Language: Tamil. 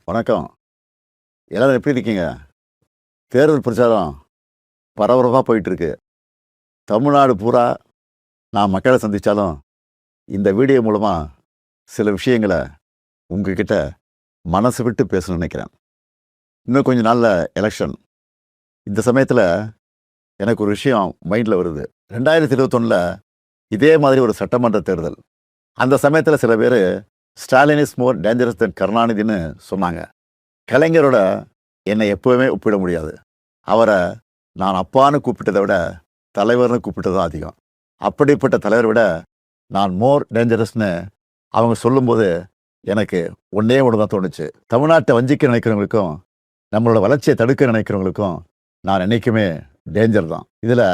வணக்கம். எல்லாரும் எப்படி இருக்கீங்க? தேர்தல் பிரச்சாரம் பரபரப்பா போயிட்டுருக்கு. தமிழ்நாடு பூரா நான் மக்களை சந்திச்சாலும், இந்த வீடியோ மூலமா சில விஷயங்கள உங்ககிட்ட மனசு விட்டு பேசணும்னு நினைக்கிறேன். இன்னும் கொஞ்ச நாள்ல எலக்ஷன். இந்த சமயத்துல எனக்கு ஒரு விஷயம் மைண்ட்ல வருது. 2021ல இதே மாதிரி ஒரு சட்டமன்ற தேர்தல். அந்த சமயத்துல சில பேரு ஸ்டாலின் இஸ் மோர் டேஞ்சரஸ் தென் கருணாநிதின்னு சொன்னாங்க. கலைஞரோட என்னை எப்பவுமே ஒப்பிட முடியாது. அவரை நான் அப்பான்னு கூப்பிட்டதை விட தலைவர்னு கூப்பிட்டது தான் அதிகம். அப்படிப்பட்ட தலைவரை விட நான் மோர் டேஞ்சரஸ்னு அவங்க சொல்லும்போது எனக்கு ஒன்றே ஒன்று தான் தோணுச்சு. தமிழ்நாட்டை வஞ்சிக்க நினைக்கிறவங்களுக்கும் நம்மளோட வளர்ச்சியை தடுக்க நினைக்கிறவங்களுக்கும் நான் என்னைக்குமே டேஞ்சர் தான். இதில்